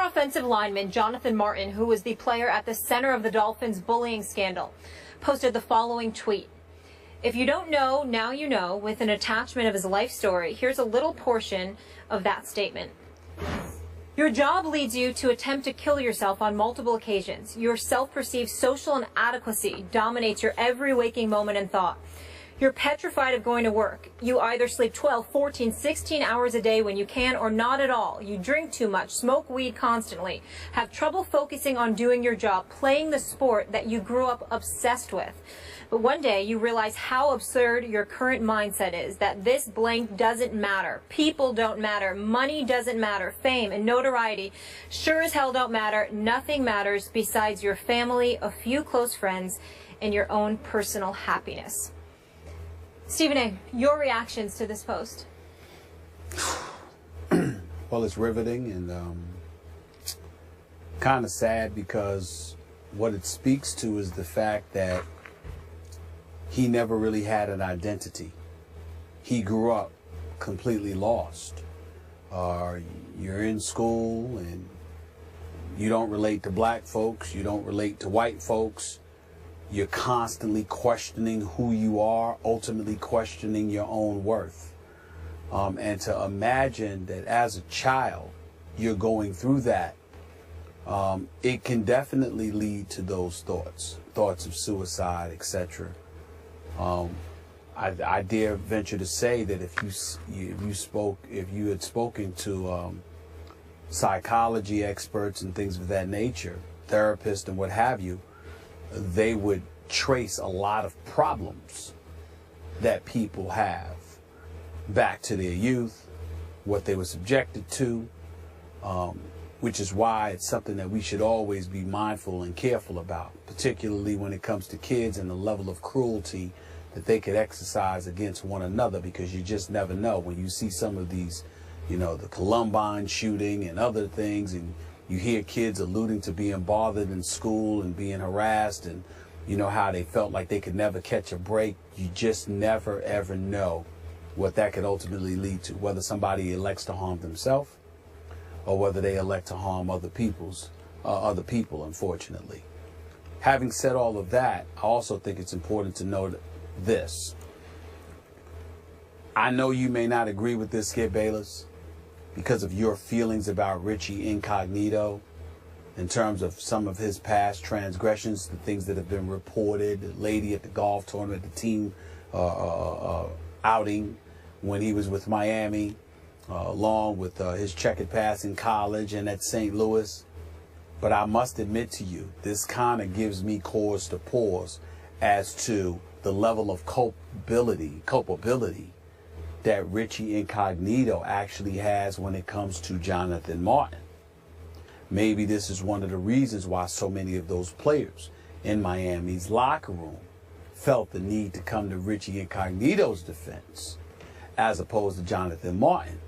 offensive lineman Jonathan Martin, who was the player at the center of the Dolphins' bullying scandal, posted the following tweet. If you don't know, now you know, with an attachment of his life story. Here's a little portion of that statement. Your job leads you to attempt to kill yourself on multiple occasions. Your self-perceived social inadequacy dominates your every waking moment and thought. You're petrified of going to work. You either sleep 12, 14, 16 hours a day when you can or not at all. You drink too much, smoke weed constantly, have trouble focusing on doing your job, playing the sport that you grew up obsessed with. But one day you realize how absurd your current mindset is, that this blank doesn't matter. People don't matter. Money doesn't matter. Fame and notoriety sure as hell don't matter. Nothing matters besides your family, a few close friends, and your own personal happiness. Stephen A., your reactions to this post? Well, it's riveting and kind of sad, because what it speaks to is the fact that he never really had an identity. He grew up completely lost. You're in school and you don't relate to black folks, you don't relate to white folks. You're constantly questioning who you are, ultimately questioning your own worth. And to imagine that as a child you're going through that, it can definitely lead to those thoughts of suicide, etc. I dare venture to say that if you had spoken to psychology experts and things of that nature, therapists and what have you, they would trace a lot of problems that people have back to their youth, what they were subjected to, which is why it's something that we should always be mindful and careful about, particularly when it comes to kids and the level of cruelty that they could exercise against one another, because you just never know. When you see some of these, the Columbine shooting and other things, and you hear kids alluding to being bothered in school and being harassed, and how they felt like they could never catch a break. You just never ever know what that could ultimately lead to, whether somebody elects to harm themselves or whether they elect to harm other people, unfortunately. Having said all of that, I also think it's important to note this. I know you may not agree with this, Skip Bayless, because of your feelings about Richie Incognito in terms of some of his past transgressions, the things that have been reported, the lady at the golf tournament, the team outing when he was with Miami, along with his checkered past in college and at St. Louis. But I must admit to you, this kind of gives me cause to pause as to the level of culpability that Richie Incognito actually has when it comes to Jonathan Martin. Maybe this is one of the reasons why so many of those players in Miami's locker room felt the need to come to Richie Incognito's defense as opposed to Jonathan Martin,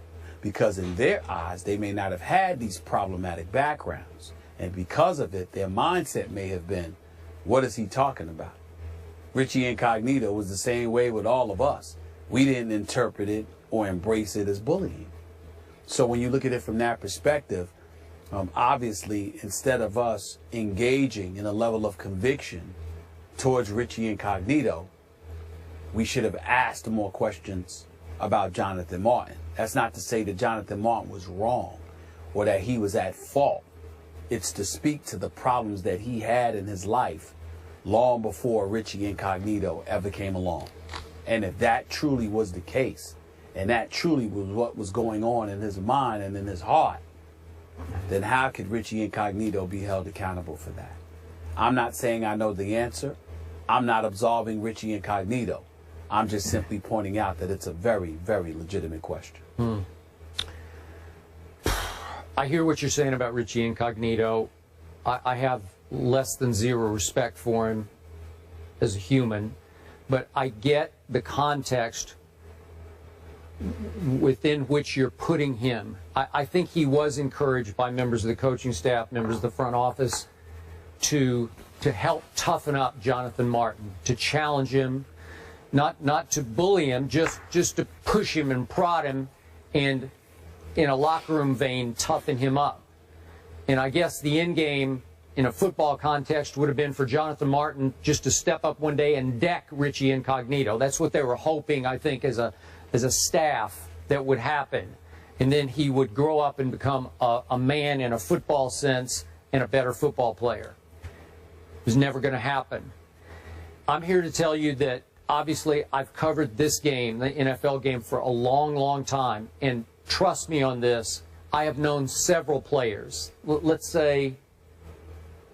because in their eyes they may not have had these problematic backgrounds, and because of it their mindset may have been, what is he talking about? Richie Incognito was the same way with all of us. We didn't interpret it or embrace it as bullying. So when you look at it from that perspective, obviously, instead of us engaging in a level of conviction towards Richie Incognito, we should have asked more questions about Jonathan Martin. That's not to say that Jonathan Martin was wrong or that he was at fault. It's to speak to the problems that he had in his life long before Richie Incognito ever came along. And if that truly was the case, and that truly was what was going on in his mind and in his heart, then how could Richie Incognito be held accountable for that? I'm not saying I know the answer. I'm not absolving Richie Incognito. I'm just simply pointing out that it's a very, very legitimate question. I hear what you're saying about Richie Incognito. I have less than zero respect for him as a human, but I get the context within which you're putting him. I think he was encouraged by members of the coaching staff, members of the front office, to help toughen up Jonathan Martin, to challenge him, not to bully him, just to push him and prod him, and in a locker room vein, toughen him up. And I guess the end game in a football context would have been for Jonathan Martin just to step up one day and deck Richie Incognito. That's what they were hoping, I think, as a staff that would happen. And then he would grow up and become a man in a football sense and a better football player. It was never going to happen. I'm here to tell you that obviously I've covered this game, the NFL game, for a long, long time. And trust me on this, I have known several players, let's say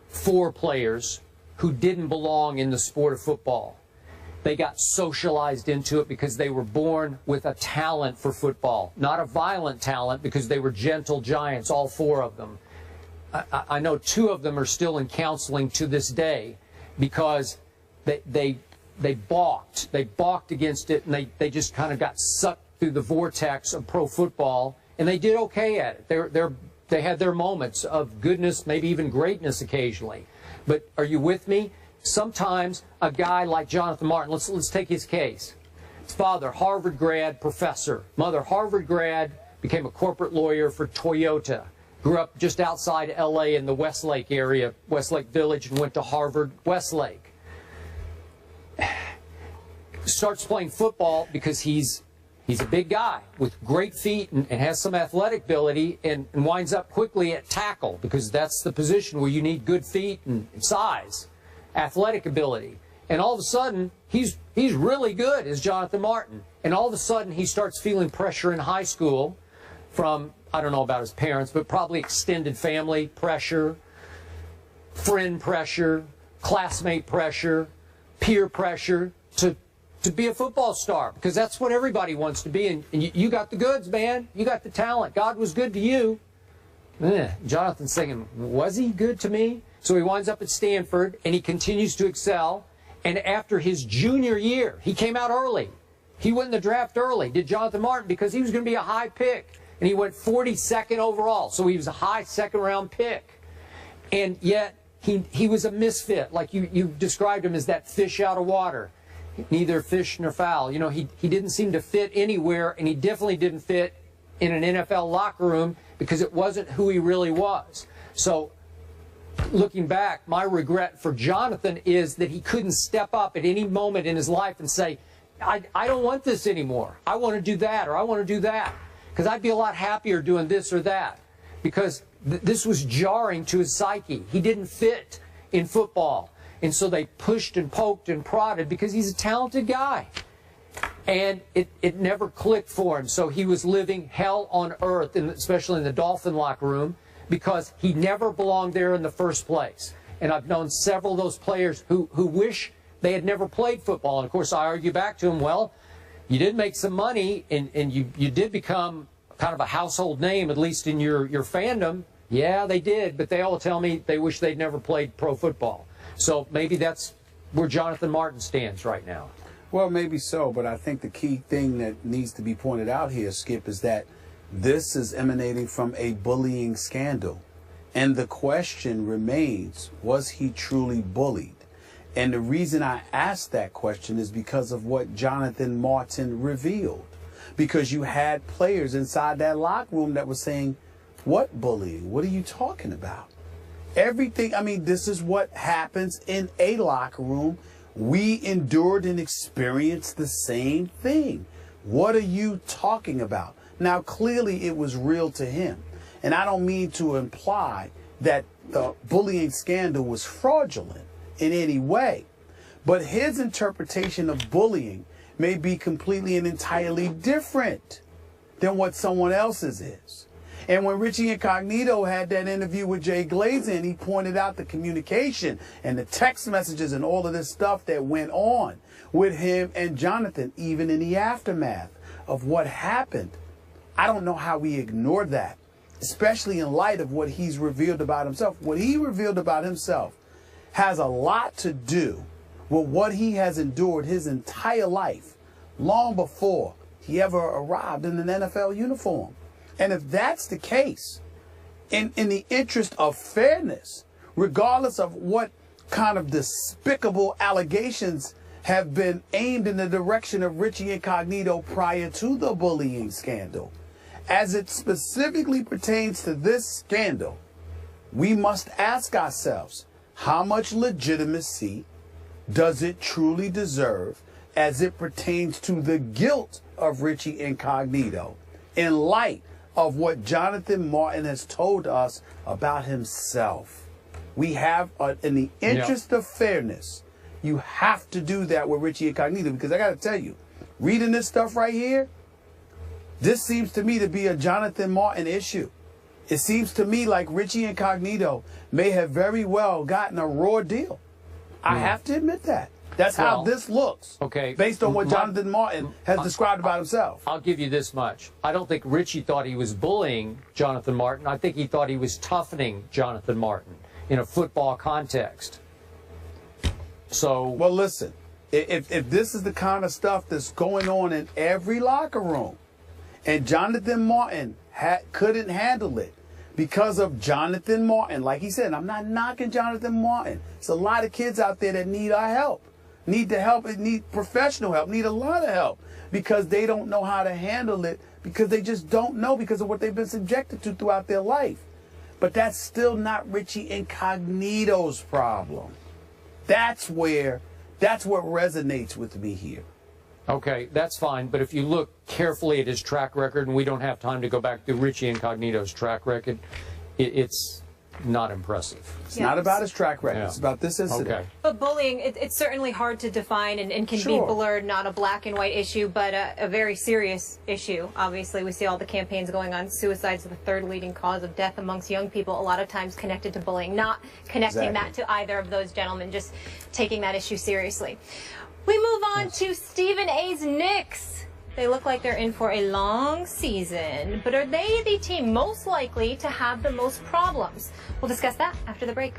4 players, who didn't belong in the sport of football. They got socialized into it because they were born with a talent for football, not a violent talent, because they were gentle giants, all 4 of them. I know 2 of them are still in counseling to this day because they balked. They balked against it, and they just kind of got sucked through the vortex of pro football, and they did okay at it. They had their moments of goodness, maybe even greatness occasionally. But are you with me? Sometimes a guy like Jonathan Martin, let's take his case. His father, Harvard grad, professor. Mother, Harvard grad, became a corporate lawyer for Toyota. Grew up just outside L.A. in the Westlake area, Westlake Village, and went to Harvard Westlake. Starts playing football because he's a big guy with great feet and has some athletic ability, and winds up quickly at tackle because that's the position where you need good feet and size, athletic ability. And all of a sudden, he's really good as Jonathan Martin. And all of a sudden, he starts feeling pressure in high school from, I don't know about his parents, but probably extended family pressure, friend pressure, classmate pressure, peer pressure to be a football star, because that's what everybody wants to be. And you got the goods, man. You got the talent. God was good to you. Jonathan's thinking, was he good to me? So he winds up at Stanford, and he continues to excel. And after his junior year, he came out early. He went in the draft early, did Jonathan Martin, because he was going to be a high pick. And he went 42nd overall, so he was a high second-round pick. And yet, he was a misfit, like you described him as that fish out of water. Neither fish nor fowl. You know, he didn't seem to fit anywhere, and he definitely didn't fit in an NFL locker room because it wasn't who he really was. So, looking back, my regret for Jonathan is that he couldn't step up at any moment in his life and say, I don't want this anymore. I want to do that, or I want to do that. Because I'd be a lot happier doing this or that. Because this was jarring to his psyche. He didn't fit in football. And so they pushed and poked and prodded because he's a talented guy. And it never clicked for him. So he was living hell on earth, especially in the Dolphin locker room, because he never belonged there in the first place. And I've known several of those players who wish they had never played football. And, of course, I argue back to him, well, you did make some money, and you did become kind of a household name, at least in your fandom. Yeah, they did, but they all tell me they wish they'd never played pro football. So maybe that's where Jonathan Martin stands right now. Well, maybe so, but I think the key thing that needs to be pointed out here, Skip, is that this is emanating from a bullying scandal. And the question remains, was he truly bullied? And the reason I asked that question is because of what Jonathan Martin revealed. Because you had players inside that locker room that were saying, what bullying? What are you talking about? Everything, I mean, this is what happens in a locker room. We endured and experienced the same thing. What are you talking about? Now, clearly it was real to him. And I don't mean to imply that the bullying scandal was fraudulent in any way. But his interpretation of bullying may be completely and entirely different than what someone else's is. And when Richie Incognito had that interview with Jay Glazer, he pointed out the communication and the text messages and all of this stuff that went on with him and Jonathan, even in the aftermath of what happened. I don't know how we ignored that, especially in light of what he's revealed about himself. What he revealed about himself has a lot to do with what he has endured his entire life, long before he ever arrived in an NFL uniform. And if that's the case, in the interest of fairness, regardless of what kind of despicable allegations have been aimed in the direction of Richie Incognito prior to the bullying scandal, as it specifically pertains to this scandal, we must ask ourselves, how much legitimacy does it truly deserve as it pertains to the guilt of Richie Incognito in light of what Jonathan Martin has told us about himself? We have, in the interest of fairness, you have to do that with Richie Incognito, because I got to tell you, reading this stuff right here, this seems to me to be a Jonathan Martin issue. It seems to me like Richie Incognito may have very well gotten a raw deal. I have to admit that. That's how this looks. Okay. Based on what Jonathan Martin has described about himself. I'll give you this much. I don't think Richie thought he was bullying Jonathan Martin. I think he thought he was toughening Jonathan Martin in a football context. So, well, listen, if this is the kind of stuff that's going on in every locker room, and Jonathan Martin couldn't handle it because of Jonathan Martin, like he said, I'm not knocking Jonathan Martin. There's a lot of kids out there that need our help, need professional help, need a lot of help, because they don't know how to handle it, because they just don't know, because of what they've been subjected to throughout their life. But that's still not Richie Incognito's problem. That's what resonates with me here. okay, that's fine. But if you look carefully at his track record, and we don't have time to go back to Richie Incognito's track record, it's not impressive. It's not about his track record. It's about this incident. Okay. But bullying, it's certainly hard to define and can be blurred, not a black and white issue, but a very serious issue. Obviously, we see all the campaigns going on. Suicides are the third leading cause of death amongst young people, a lot of times connected to bullying, not connecting that to either of those gentlemen, just taking that issue seriously. We move on to Stephen A's Knicks. They look like they're in for a long season, but are they the team most likely to have the most problems? We'll discuss that after the break.